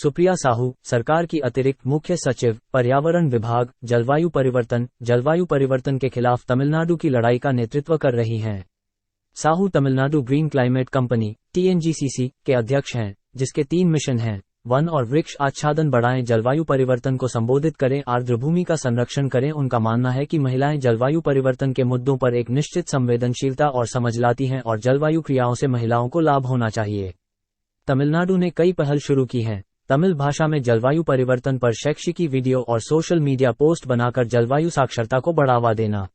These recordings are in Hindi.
सुप्रिया साहू, सरकार की अतिरिक्त मुख्य सचिव, पर्यावरण विभाग, जलवायु परिवर्तन के खिलाफ तमिलनाडु की लड़ाई का नेतृत्व कर रही हैं। Sahu Tamil Nadu green climate company (TNGCC) के अध्यक्ष हैं, जिसके 3 मिशन हैं: वन और वृक्ष आच्छादन बढ़ाएं, जलवायु परिवर्तन को संबोधित करें, आर्द्रभूमि का संरक्षण करें। उनका मानना है कि महिलाएं जलवायु परिवर्तन के मुद्दों पर एक निश्चित संवेदनशीलता और समझ लाती हैं और जलवायु क्रियाओं से महिलाओं को लाभ होना चाहिए। तमिलनाडु ने कई पहल शुरू की हैं। तमिल भाषा में जलवायु परिवर्तन पर शैक्षिकी वीडियो और सोशल मीडिया पोस्ट बनाकर जलवायु साक्षरता को बढ़ावा देना।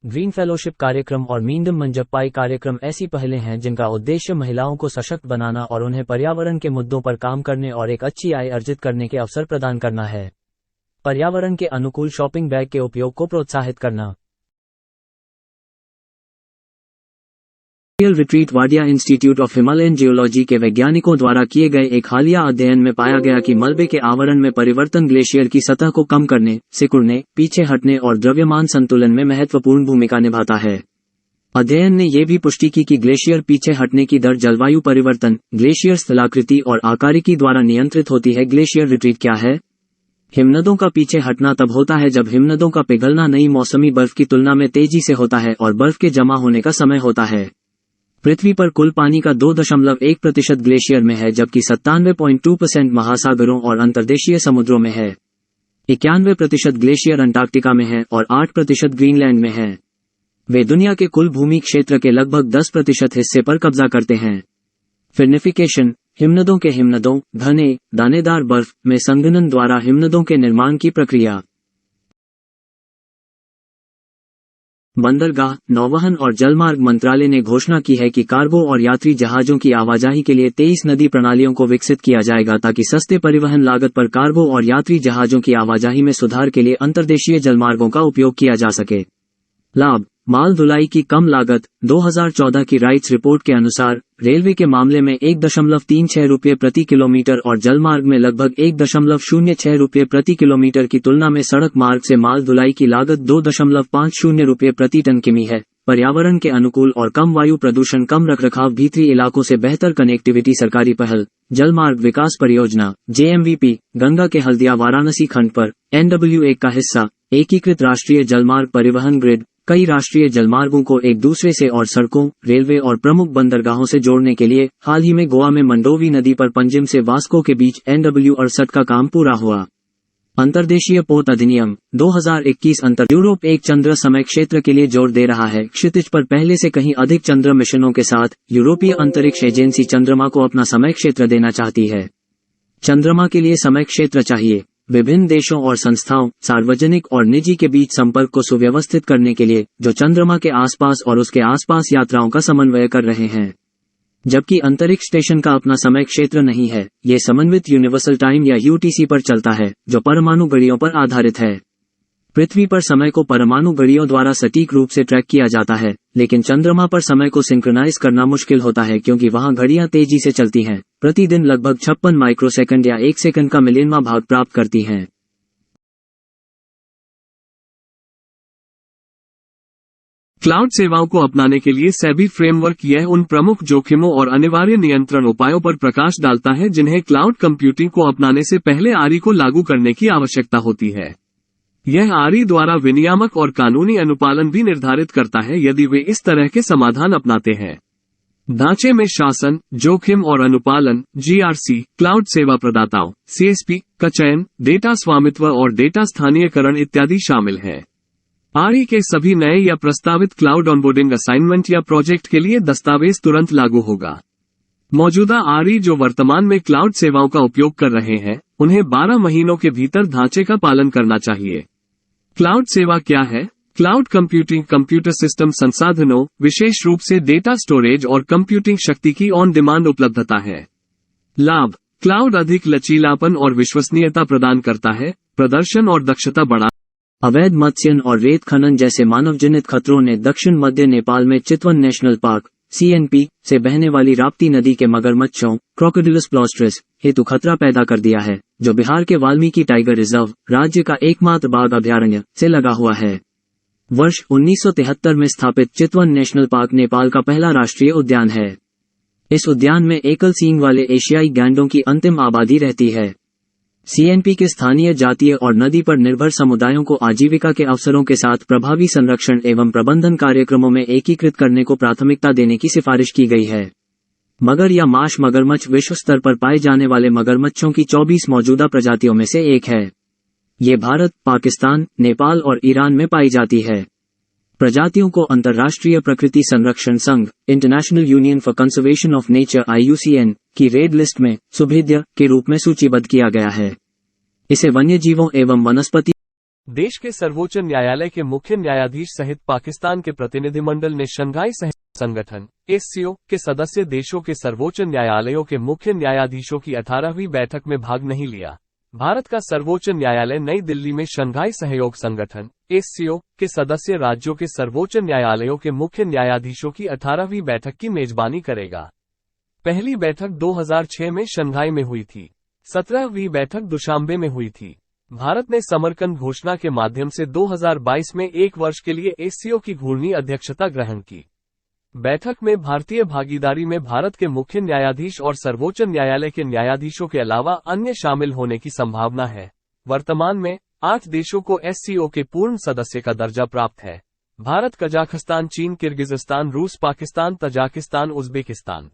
ग्रीन फेलोशिप कार्यक्रम और मींडम मंजप्पाई कार्यक्रम ऐसी पहलें हैं जिनका उद्देश्य महिलाओं को सशक्त बनाना और उन्हें पर्यावरण के मुद्दों पर काम करने और एक अच्छी आय अर्जित करने के अवसर प्रदान करना है। पर्यावरण के अनुकूल शॉपिंग बैग के उपयोग को प्रोत्साहित करना। Retreat Wadia institute of Himalayan geology के वैज्ञानिकों द्वारा किए गए एक हालिया अध्ययन में पाया गया कि मलबे के आवरण में परिवर्तन ग्लेशियर की सतह को कम करने, सिकुड़ने, पीछे हटने और द्रव्यमान संतुलन में महत्वपूर्ण भूमिका निभाता है। अध्ययन ने यह भी पुष्टि की कि ग्लेशियर पीछे हटने की दर जलवायु परिवर्तन, ग्लेशियर स्थलाकृति और आकारिकी द्वारा नियंत्रित होती है। ग्लेशियर रिट्रीट क्या है? हिमनदों का पीछे हटना तब होता है जब हिमनदों का पिघलना नई मौसमी बर्फ की तुलना में तेजी से होता है और बर्फ के जमा होने का समय होता है। पृथ्वी पर कुल पानी का 2.1% ग्लेशियर में है, जबकि 97.2% महासागरों और अंतर्देशीय समुद्रों में है। 91% ग्लेशियर अंटार्कटिका में है और 8% ग्रीनलैंड में है। वे दुनिया के कुल भूमि क्षेत्र के लगभग 10% हिस्से पर कब्जा करते हैं। फिनिफिकेशन, हिमनदों के हिमनदों, घने, दानेदार बर्फ में संघनन द्वारा हिमनदों के निर्माण की प्रक्रिया। बंदरगाह, नौवहन और जलमार्ग मंत्रालय ने घोषणा की है कि कार्गो और यात्री जहाजों की आवाजाही के लिए 23 नदी प्रणालियों को विकसित किया जाएगा ताकि सस्ते परिवहन लागत पर कार्गो और यात्री जहाजों की आवाजाही में सुधार के लिए अंतर्देशीय जलमार्गों का उपयोग किया जा सके। लाभ, माल ढुलाई की कम लागत। 2014 की राइट्स रिपोर्ट के अनुसार रेलवे के मामले में 1.36 रुपये प्रति किलोमीटर और जलमार्ग में लगभग 1.06 रुपये प्रति किलोमीटर की तुलना में सड़क मार्ग से माल ढुलाई की लागत 2.50 रुपये प्रति टन किमी है। पर्यावरण के अनुकूल और कम वायु प्रदूषण, कम रखरखाव, भीतरी इलाकों से बेहतर कनेक्टिविटी। सरकारी पहल, जलमार्ग विकास परियोजना JMVP, गंगा के हल्दिया वाराणसी खंड पर NW1 का हिस्सा, एकीकृत राष्ट्रीय जलमार्ग परिवहन ग्रिड, कई राष्ट्रीय जलमार्गों को एक दूसरे से और सड़कों, रेलवे और प्रमुख बंदरगाहों से जोड़ने के लिए। हाल ही में गोवा में मंडोवी नदी पर पंजिम से वास्को के बीच NW68 का काम पूरा हुआ। अंतर्देशीय पोत अधिनियम 2021 यूरोप एक चंद्र समय क्षेत्र के लिए जोर दे रहा है। क्षितिज पर पहले से कहीं अधिक चंद्र मिशनों के साथ यूरोपीय अंतरिक्ष एजेंसी चंद्रमा को अपना समय क्षेत्र देना चाहती है। चंद्रमा के लिए समय क्षेत्र चाहिए। विभिन्न देशों और संस्थाओं, सार्वजनिक और निजी के बीच संपर्क को सुव्यवस्थित करने के लिए, जो चंद्रमा के आसपास और उसके आसपास यात्राओं का समन्वय कर रहे हैं। जबकि अंतरिक्ष स्टेशन का अपना समय क्षेत्र नहीं है, ये समन्वित यूनिवर्सल टाइम या UTC पर चलता है, जो परमाणु घड़ियों पर आधारित है। पृथ्वी पर समय को परमाणु घड़ियों द्वारा सटीक रूप से ट्रैक किया जाता है, लेकिन चंद्रमा पर समय को सिंक्रोनाइज करना मुश्किल होता है क्योंकि वहां घड़ियां तेजी से चलती हैं, प्रतिदिन लगभग 56 माइक्रोसेकंड या 1 सेकंड का मिलियनवां भाग प्राप्त करती हैं। क्लाउड सेवाओं को अपनाने के लिए सेबी फ्रेमवर्क यह उन प्रमुख जोखिमों और अनिवार्य नियंत्रण उपायों पर प्रकाश डालता है जिन्हें क्लाउड कंप्यूटिंग को अपनाने से पहले आरई को लागू करने की आवश्यकता होती है। यह आरई द्वारा विनियामक और कानूनी अनुपालन भी निर्धारित करता है यदि वे इस तरह के समाधान अपनाते हैं। ढांचे में शासन, जोखिम और अनुपालन GRC, क्लाउड सेवा प्रदाताओं CSP का चयन, डेटा स्वामित्व और डेटा स्थानीयकरण इत्यादि शामिल है। आरई के सभी नए या प्रस्तावित क्लाउड ऑनबोर्डिंग असाइनमेंट या प्रोजेक्ट के लिए दस्तावेज तुरंत लागू होगा। मौजूदा आरई जो वर्तमान में क्लाउड सेवाओं का उपयोग कर रहे हैं, उन्हें 12 महीनों के भीतर ढांचे का पालन करना चाहिए। क्लाउड सेवा क्या है? क्लाउड कंप्यूटिंग कंप्यूटर सिस्टम संसाधनों, विशेष रूप से डेटा स्टोरेज और कंप्यूटिंग शक्ति की ऑन डिमांड उपलब्धता है। लाभ, क्लाउड अधिक लचीलापन और विश्वसनीयता प्रदान करता है, प्रदर्शन और दक्षता बढ़ा। अवैध मत्स्यन और रेत खनन जैसे मानवजनित खतरों ने दक्षिण मध्य नेपाल में चितवन नेशनल पार्क CNP से बहने वाली राप्ती नदी के मगरमच्छों क्रोकोडिलस प्लॉस्ट्रिस हेतु खतरा पैदा कर दिया है, जो बिहार के वाल्मीकि टाइगर रिजर्व, राज्य का एकमात्र बाघ अभयारण्य, से लगा हुआ है। वर्ष 1973 में स्थापित चितवन नेशनल पार्क नेपाल का पहला राष्ट्रीय उद्यान है। इस उद्यान में एकल सींग वाले एशियाई गैंडों की अंतिम आबादी रहती है। सीएनपी के स्थानीय जातीय और नदी पर निर्भर समुदायों को आजीविका के अवसरों के साथ प्रभावी संरक्षण एवं प्रबंधन कार्यक्रमों में एकीकृत करने को प्राथमिकता देने की सिफारिश की गई है। मगर या माश मगरमच्छ विश्व स्तर पर पाए जाने वाले मगरमच्छों की 24 मौजूदा प्रजातियों में से एक है। ये भारत, पाकिस्तान, नेपाल और ईरान में पाई जाती है। प्रजातियों को अंतर्राष्ट्रीय प्रकृति संरक्षण संघ international union for conservation of nature IUCN की रेड लिस्ट में सुभेद्य के रूप में सूचीबद्ध किया गया है। इसे वन्यजीवों एवं वनस्पति देश के सर्वोच्च न्यायालय के मुख्य न्यायाधीश सहित पाकिस्तान के प्रतिनिधिमंडल ने शंघाई सहयोग संगठन SCO के सदस्य देशों के सर्वोच्च न्यायालयों के मुख्य न्यायाधीशों की 18वीं बैठक में भाग नहीं लिया। भारत का सर्वोच्च न्यायालय नई दिल्ली में शंघाई सहयोग संगठन SCO के सदस्य राज्यों के सर्वोच्च न्यायालयों के मुख्य न्यायाधीशों की 18वीं बैठक की मेजबानी करेगा। पहली बैठक 2006 में शंघाई में हुई थी। 17वीं बैठक दुशांबे में हुई थी। भारत ने समरकंद घोषणा के माध्यम से 2022 में 1 वर्ष के लिए SCO की घूर्णी अध्यक्षता ग्रहण की। बैठक में भारतीय भागीदारी में भारत के मुख्य न्यायाधीश और सर्वोच्च न्यायालय के न्यायाधीशों के अलावा अन्य शामिल होने की संभावना है। वर्तमान में 8 देशों को SCO के पूर्ण सदस्य का दर्जा प्राप्त है। भारत, कजाखस्तान, चीन, किर्गिज़स्तान, रूस, पाकिस्तान, तजाकिस्तान, उज़्बेकिस्तान।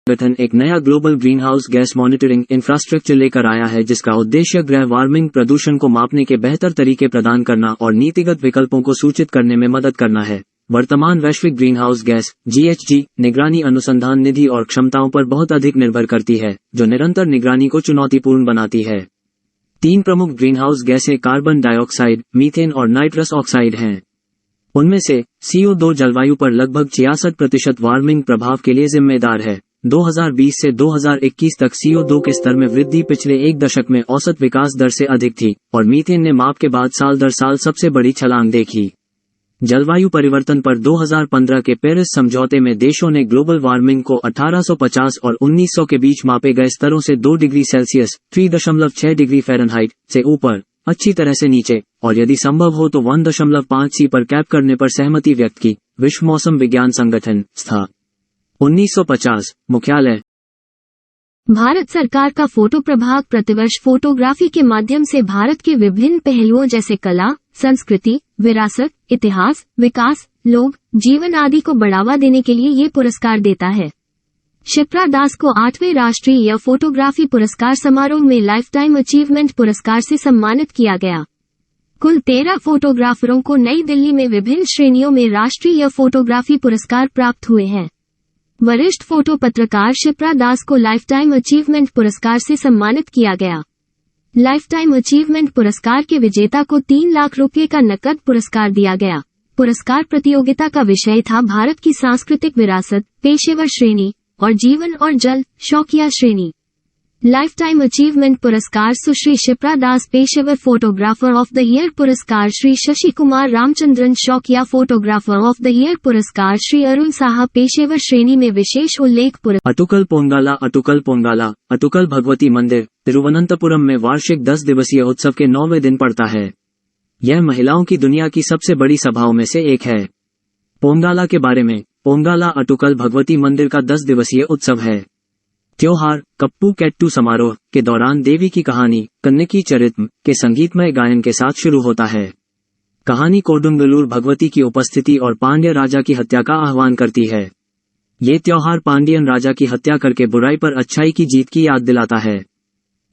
संगठन एक नया global greenhouse gas monitoring infrastructure लेकर आया है, जिसका उद्देश्य ग्रह वार्मिंग प्रदूषण को मापने के बेहतर तरीके प्रदान करना और नीतिगत विकल्पों को सूचित करने में मदद करना है। वर्तमान वैश्विक ग्रीनहाउस गैस GHG निगरानी अनुसंधान निधि और क्षमताओं पर बहुत अधिक निर्भर करती है, जो निरंतर निगरानी को चुनौतीपूर्ण बनाती है। 3 प्रमुख ग्रीनहाउस गैसें कार्बन डाइऑक्साइड, मीथेन और नाइट्रस ऑक्साइड हैं। उनमें से CO2 जलवायु पर लगभग 66% वार्मिंग प्रभाव के लिए जिम्मेदार है। 2020 से 2021 तक CO2 के स्तर में वृद्धि पिछले 1 दशक में औसत विकास दर से अधिक थी और मीथेन ने माप के बाद साल दर साल सबसे बड़ी छलांग देखी। जलवायु परिवर्तन पर 2015 के पेरिस समझौते में देशों ने ग्लोबल वार्मिंग को 1850 और 1900 के बीच मापे गए स्तरों से 2 डिग्री सेल्सियस 3.6 डिग्री फ़ारेनहाइट से ऊपर, अच्छी तरह से नीचे और यदि संभव हो तो 1.5C पर कैप करने पर सहमति व्यक्त की। विश्व मौसम विज्ञान संगठन स्था 1950 मुख्यालय। भारत सरकार का फोटो प्रभाग प्रतिवर्ष फोटोग्राफी के माध्यम से भारत के विभिन्न पहलुओं जैसे कला, संस्कृति, विरासत, इतिहास, विकास, लोग, जीवन आदि को बढ़ावा देने के लिए ये पुरस्कार देता है। शिप्रा दास को 8वें राष्ट्रीय फोटोग्राफी पुरस्कार समारोह में लाइफ टाइम अचीवमेंट पुरस्कार से सम्मानित किया गया। कुल 13 फोटोग्राफरों को नई दिल्ली में विभिन्न श्रेणियों में राष्ट्रीय फोटोग्राफी पुरस्कार प्राप्त हुए हैं। वरिष्ठ फोटो पत्रकार शिप्रा दास को लाइफ टाइम अचीवमेंट पुरस्कार से सम्मानित किया गया। लाइफ टाइम अचीवमेंट पुरस्कार के विजेता को 3 लाख रुपये का नकद पुरस्कार दिया गया। पुरस्कार प्रतियोगिता का विषय था भारत की सांस्कृतिक विरासत, पेशेवर श्रेणी और जीवन और जल शौकिया श्रेणी। लाइफ टाइम अचीवमेंट पुरस्कार सुश्री शिप्रा दास पेशेवर फोटोग्राफर ऑफ द ईयर पुरस्कार श्री शशि कुमार रामचंद्रन शौकिया फोटोग्राफर ऑफ द ईयर पुरस्कार श्री अरुण साहा पेशेवर श्रेणी में विशेष उल्लेख पुरस्कार। अटुकल पोंगाला भगवती मंदिर तिरुवनंतपुरम में वार्षिक 10 दिवसीय उत्सव के 9वें दिन पड़ता है। यह महिलाओं की दुनिया की सबसे बड़ी सभाओं में से एक है। पोंगाला के बारे में, पोंगाला अटुकल भगवती मंदिर का 10 दिवसीय उत्सव है। त्योहार कप्पू कैट्टू समारोह के दौरान देवी की कहानी कन्नकी चरित्र के संगीतमय गायन के साथ शुरू होता है। कहानी कोडुंगलूर भगवती की उपस्थिति और पांड्य राजा की हत्या का आह्वान करती है। ये त्योहार पांड्यन राजा की हत्या करके बुराई पर अच्छाई की जीत की याद दिलाता है।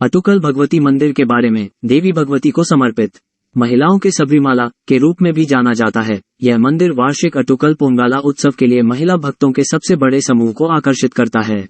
अटुकल भगवती मंदिर के बारे में, देवी भगवती को समर्पित महिलाओं के सबरीमाला के रूप में भी जाना जाता है। यह मंदिर वार्षिक अटुकल पोंगाला उत्सव के लिए महिला भक्तों के सबसे बड़े समूह को आकर्षित करता है।